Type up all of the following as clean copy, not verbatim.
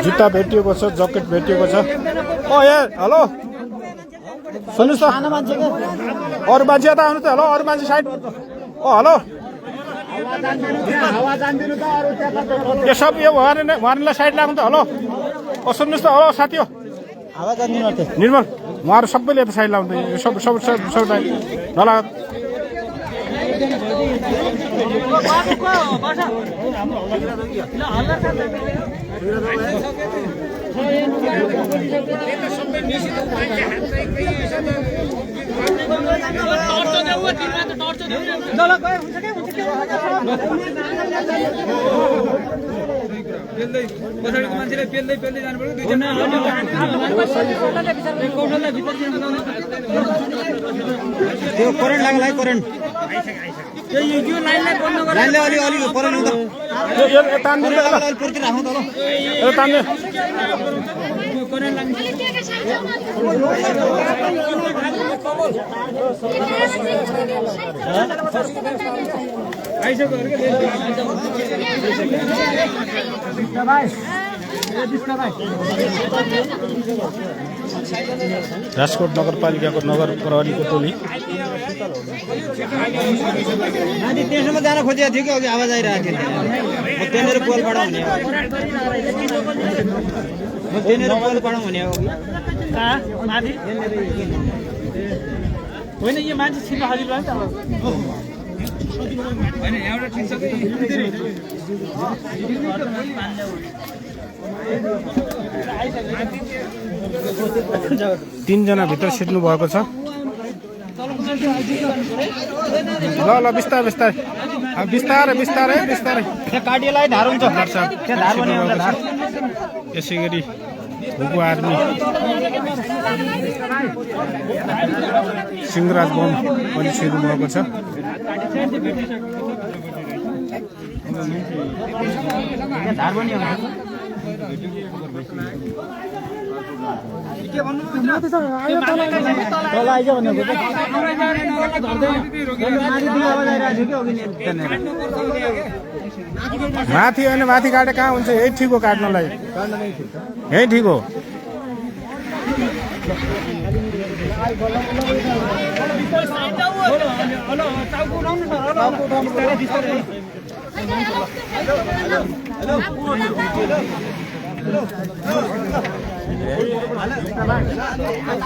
जुत्ता भेटिएको छ, ज्याकेट भेटिएको छ। ओ ए हेलो सुन्नुहोस् त, अरू मान्छे यता आउनु त। हेलो अरू मान्छे साइड। ओ हेलो यो सब यो उहाँहरूलाई साइड लाग्नु त। हेलो ओ सुन्नुहोस् त। हेलो साथी हो निर्मल, उहाँहरू सबैले यता साइड लाग्नु त। यो सब सब सब सब नला पछाडिको मान्छेले पेल्दै पेल्दै जानु पर्यो। दुईजना त्यो करेन्ट लाग्यो करेन्ट यो लाइनलाई बन्द गरेर लाइनले अलि अलि करेन्ट त तान्दिनु अलि पुर्ति राख्नु त ल तान्ने करेन्ट लाग्छ। आइसक्यो अरे राजकोट नगरपालिकाको नगर प्रहरीको टोली त्यसमा जान खोजेको थियो कि अघि आवाज आइरहेको थियो। त्यहाँनिर पोलबाट हुने हो, त्यहाँनिर पोलबाट हुने हो माथि होइन यो मान्छे छिर्न खोजिरहेको नि त। होइन एउटा ठिक छ कि तीनजना भित्र छिर्नु भएको छ। ल ल बिस्तारै बिस्तारै बिस्तारै बिस्तारै बिस्तारै काटिएलाई धार हुन्छ यसै गरी भुकु आर्मी सिंहराज बम पनि छिर्नु भएको छ। माथि होइन माथि काटे कहाँ हुन्छ, यही ठिक हो काट्नलाई, यही ठिक हो।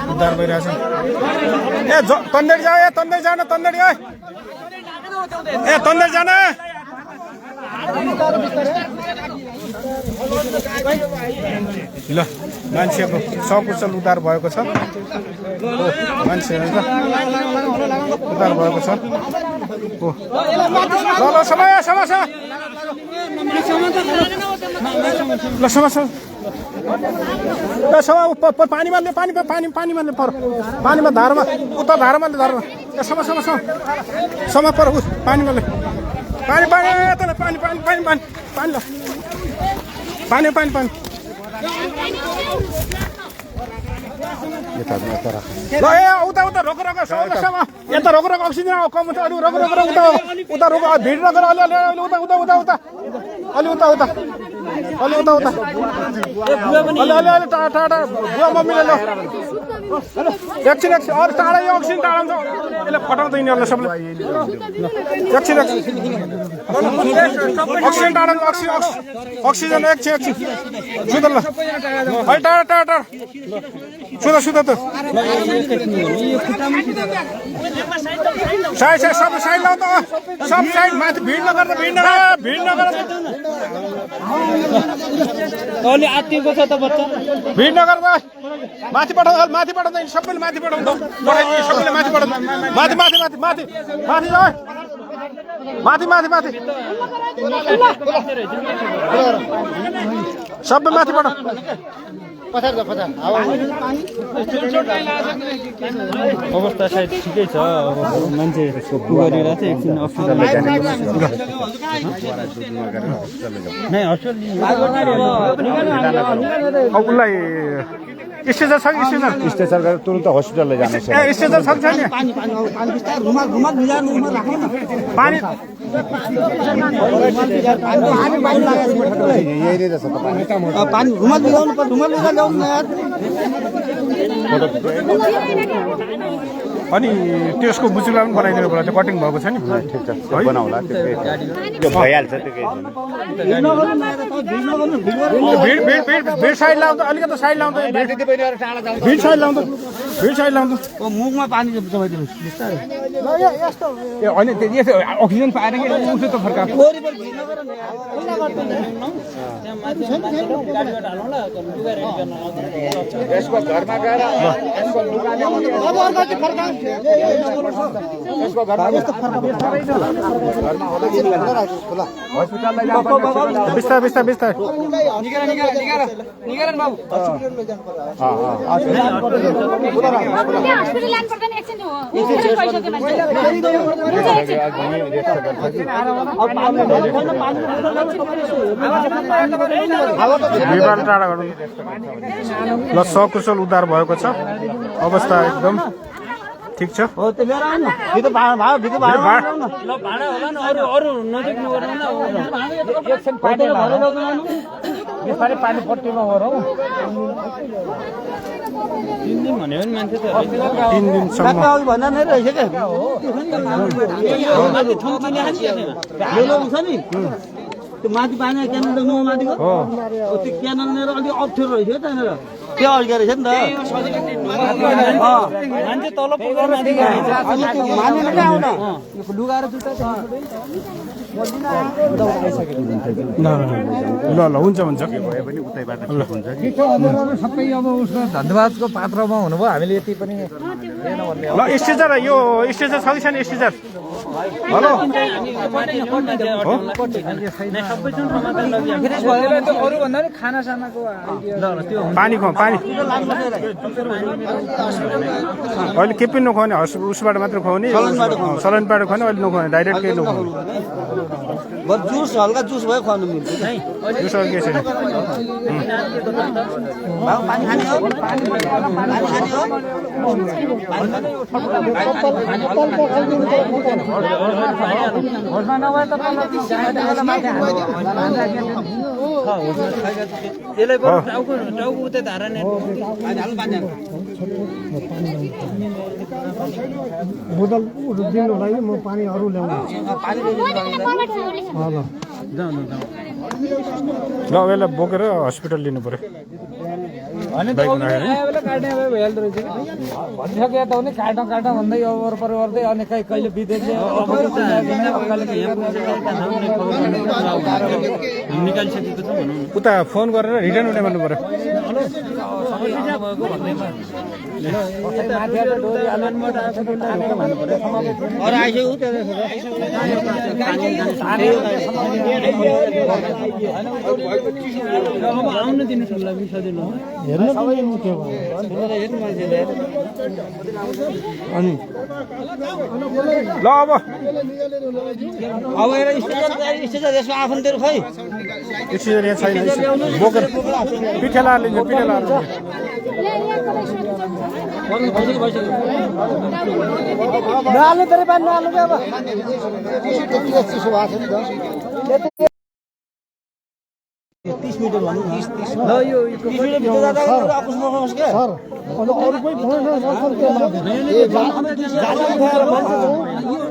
उद्धार भइरहेछ। ए तन्देर जा, ए तन्देर जान, तन्देर ए तन्देर जान। ल मान्छेको सकुशल उद्धार भएको छ। मान्छेहरू उद्धार भएको छ। ल ल समय समय ल समय पानीमा पानी पानी पानीमा पर पानीमा धारमा उता धारमा धारमा समय समय समय पर पानीमा पानी पानी पानी पानी पानी पानी पानी ल पानी पानी पानी ल ए उता उता रोक रोक यता रोक रोक अक्सिजन कम छ। अलि रोक रोक उता उता रोक भिड नगर अलि अलि उता उता उता उता अलि उता उता अलि उता उता अलि अलि अलि टाढा टाढा बुवा मम्मीले ल एकछिन एकछिन अरू टाढा यो अक्सिजन टाढा छ यसले फटाउँछ यिनीहरूलाई सबले। एकछिन अक्सिजन टाढा अक्सिजन एकछिन एकछिन सुध ल अलि टाढा टाढा टाढा सुध सुध त साइड साइड सब साइड लाउ त सब साइड माथि भिड नगर भिड नगर भिड नगर अलि आत्तिएको छ त बच्चा भिड नगर माथि पठाउ माथि पठाउँदा सबैले माथि पठाउँदा सबैले माथि पठाउँदा माथि माथि माथि माथि माथि जाऊ माथि माथि माथि सबै माथि पठाउ अवस्था सायद ठिकै छ। अब मान्छे गरेर चाहिँ एकछिन हस्पिटल उसलाई स्ट्रेचर छ कि स्ट्रेचर स्ट्रेचर गरेर तुरन्त हस्पिटल लैजानु छ। स्ट्रेचर छ कि छैन? पानी पानी रुमाल ल्याउनु पर्छ रुमाल ल्याउनु न यार अनि त्यसको बुचुला पनि बनाइदिनु पर्छ त्यो कटिङ भएको छ नि ठिक छ बनाउला त्यो भइहाल्छ त्यो केही छैन भिड साइड लाउँदा अलिकति साइड लाउँदा भिड साइड लाउँदा मुखमा पानी चबाइदिनु बिस्तारै ए होइन त्यो अक्सिजन पाएर कि उसो त फर्का यसको घरमा गएर यसको लुगा ल्याउने यसको घरमा हस्पिटललाई बिस्तारै बिस्तारै बिस्तारै हस्पिटल लानु पर्दैन एकछिन हो बिमार टाढा गर्नु ल सकुशल उद्धार भएको छ अवस्था एकदम ठिक छ हो त्यो लिएर आउनु भित्र भाडा ल भाडा होला नि अरू नजिक नगर्नु न एकछिन पानी बिस्तारै पानी पट्टीमा गरौँ 3 दिन भन्यो भने मान्छे त 3 दिनसम्म भन्दा नै रहेछ क्या छ नि त्यो माथि पानी क्यानल देख्नु माथिको त्यो क्यानल लिएर अलिक अप्ठ्यारो रहेछ त्यहाँनिर त्यो अड्के रहेछ नि त मान्छे तल पुगेर माथि लुगा र जुत्ता ल हुन्छ हुन्छ भए पनि उतैबाट ठिक हुन्छ कि सबै अब उसको धन्यवादको पात्रमा हुनुभयो हामीले यति पनि ल स्टेजर यो स्टेजर छ कि छैन स्टेजर हेलो अरू भन्दा नि खाना सानाको पानी खुवा पानी अहिले के पनि नखुवाउने उसबाट मात्र खुवाउने सलाइनबाट खुवाउने अहिले नखुवाउने डाइरेक्ट केही नखुवाउने जुस हल्का जुस भयो खुवाउनु मिल्छ जुस अरू केही छैन पानी खाने हो त्यसलाई टाउको उतै धारा नै बोतल दिनुलाई म पानी अरू ल्याउनु ल यसलाई बोकेर हस्पिटल लिनु पर्यो काट्ने भइहाल्दो रहेछ भनिसके त नि काट भन्दै वरपर गर्दै अनि कहिले विदेशले निकालिसकेको छ भनौँ उता फोन गरेर रिटर्न हुने भन्नु पर्यो आउनु दिनु सजिलो अनि ल अब स्टेजर यसमा आफन्तीहरू खै स्टेजर यहाँ छैन बोकेर पिठेला लिन्छ पिठेला नहाल्नु तर पानी नहाल्नु क्या अब 30 मिटर भन्नु न ल यो सर अरू कोही फोन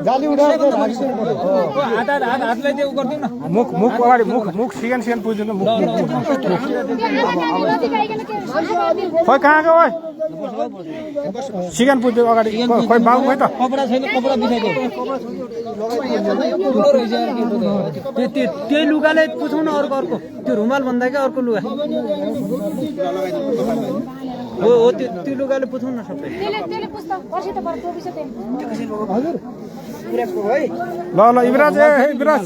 जाली उठाएर हातलाई त्यो गरिदिउँ न मुख अगाडि मुख सिगान पुग्दैन मुख खोइ कहाँ गयो ओइ सिगान पुग्यो अगाडि खोइ बाबु खोइ त कपडा छैन कपडा बिसाइदियो त्यही लुगाले पुछौँ न अर्को त्यो रुमाल भन्दा क्या अर्को लुगा हो त्यो लुगाले पुछौँ न सबै ल युवराज युवराज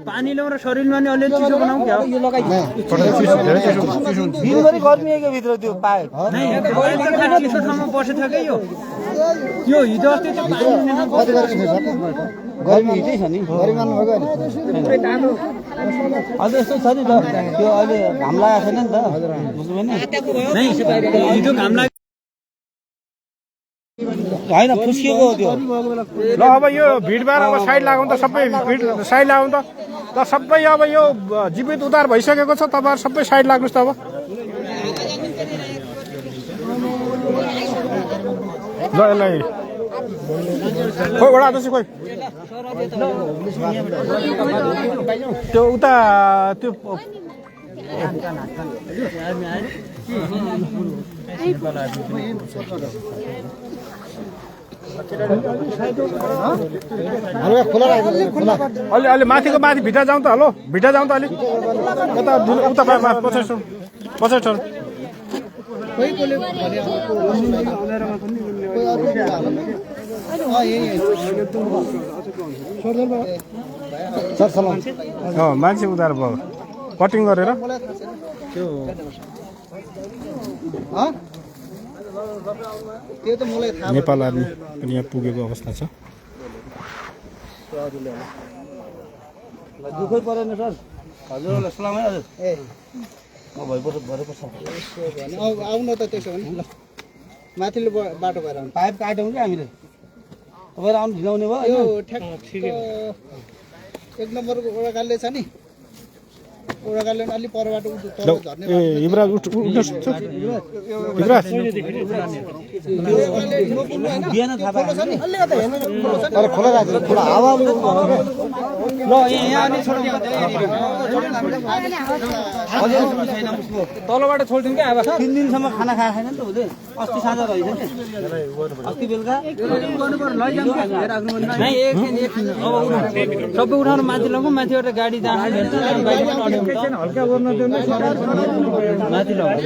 पानी ल्याउँ र शरीरमा नि अलिअलि चिसो बनाऊ क्या दिनभरि गर्मी आएको भित्र त्यो पायो चिसो ठाउँमा बसेछ क्या यो हिजो अस्ति गर्मी हिटै छ नि हजुर यस्तो छ नि त त्यो अहिले घाम लागेको छैन नि त बुझ्नु भएन हिजो घाम लाग्यो होइन फुस्किएको हो त्यो ल अब यो भिडभाड अब साइड लगाउँ त सबै भिड साइड लगाउँ त ल सबै अब यो जीवित उद्धार भइसकेको छ तपाईँहरू सबै साइड लाग्नुहोस् त अब ल यसलाई खोइ ओडा जस्तो खोइ त्यो उता त्यो अलि अलि माथिको माथि भित्र जाउँ त हेलो भित्र जाउँ त अलि उता उता पछाडि मान्छे उधार भयो कटिङ गरेर नेपाल आर्मी पनि यहाँ पुगेको अवस्था छ दुःखै परेन सर हजुरहरूलाई सलामै हजुर म भइपर्छ आउनु त त्यसो भने ल माथिल्लो बाटो भएर आउनु पाइप काट्यौँ कि हामीले तपाईँहरू आउनु ढिलाउने भयो यो ठ्याक्क 1 नम्बरको ओडाकालले छ नि ओडाकालले अलि परबाट झर्ने युवराज युवराज बिहान थाहा पाएछ नि अरे खोला राख्छ खोला हावा ल यहाँ अनि तलबाट छोड्दिउँ क्या अब 3 दिनसम्म खाना खाएको छैन नि त हुँदै अस्ति साँझ रहेछ नि अस्ति बेलुका सबै उठाउनु माथि लगाउँ माथिबाट गाडी जानु हल्का गर्न दिनु माथि लगाउँ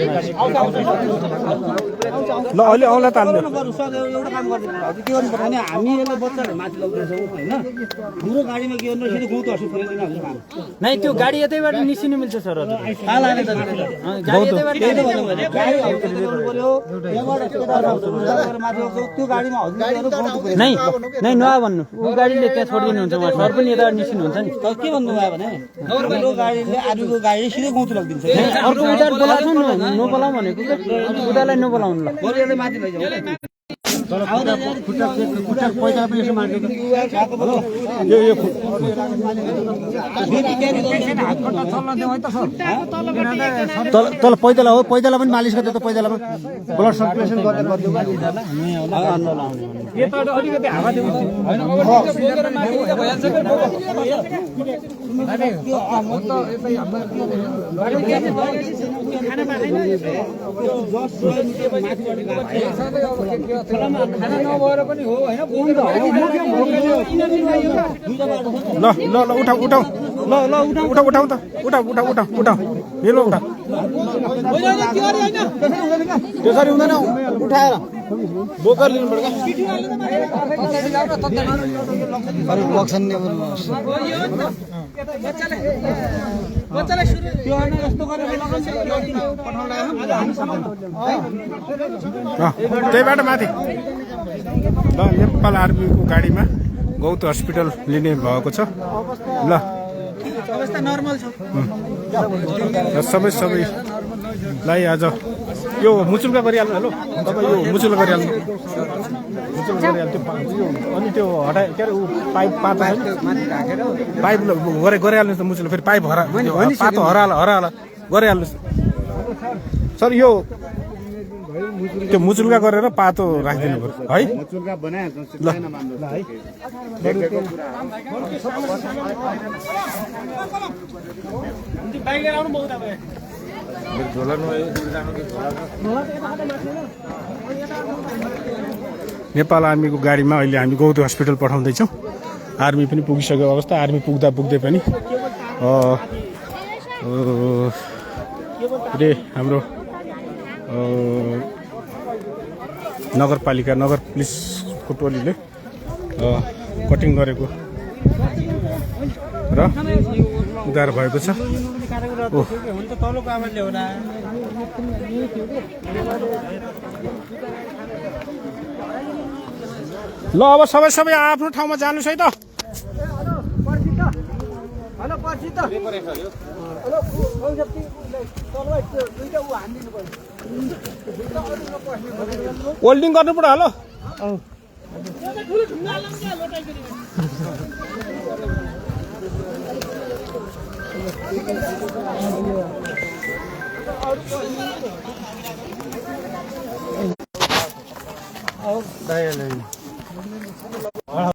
ल अहिले आउला त हाल्नु एउटा काम गरिदिनु हजुर के गर्नु पर्छ भने हामी यसलाई बच्चाहरू माथि लगिरहेछौँ होइन हाम्रो गाडीमा के गर्नु फेरि गाउँ त हस्पिटल पुऱ्याइदिनु हाम्रो काम नै त्यो गाडी यतैबाट निस्किनु मिल्छ सर कहाँ लाने त गाडी यतैबाट गाडी गर्नु पर्यो त्यहाँबाट माथि त्यो गाडीमा हजुर नै नै नआ भन्नु ऊ गाडीले त्यहाँ छोडिदिनुहुन्छ उहाँ सर पनि यता निस्किनुहुन्छ नि के भन्नु भयो भने हाम्रो गाडीले आर्मीको गाडी सिधै गाउँतिर लगिदिन्छ अर्को उधार बोलाउँछ नि नबोलाउँ भनेको उधारलाई नबोलाउनु ल बरुले माथि लैजाउँ तल पैदला हो पैदला पनि मालिस गर्दै त पैदलामा ब्लड सर्कुलेसन गरेर अलिकति हावा दिउँ खाना नभएर पनि हो होइन ल ल ल उठाउ उठाउ ल ल उठाउ उठाउ त उठाउ उठाउ उठाउ उठाउ हेलो उठा त्यसरी हुँदैन उठाएर बोकर लिनु पर्छ त्यहीबाट माथि ल नेपाल आर्मीको गाडीमा गौत हस्पिटल लिने भएको छ ल अवस्था नर्मल छ सबैलाई आज यो मुचुल्का गरिहाल्नु हेलो तपाईँ यो मुचुल्का गरिहाल्नु त्यो अनि त्यो हटाए के अरे पाइप पातो पाइप गरिहाल्नुहोस् त मुचुल्का फेरि पाइप पातो हराला गरिहाल्नुहोस् सर यो त्यो मुचुल्का गरेर पातो राखिदिनु पर्छ है नेपाल आर्मीको गाडीमा अहिले हामी गौतु हस्पिटल पठाउँदैछौँ आर्मी पनि पुगिसकेको अवस्था आर्मी पुग्दा पनि हाम्रो नगरपालिका नगर पुलिसको टोलीले कटिङ गरेको र उद्धार भएको छ ल अब सबै आफ्नो ठाउँमा जानुहोस् है त होल्डिङ गर्नु पर्यो हेलो दया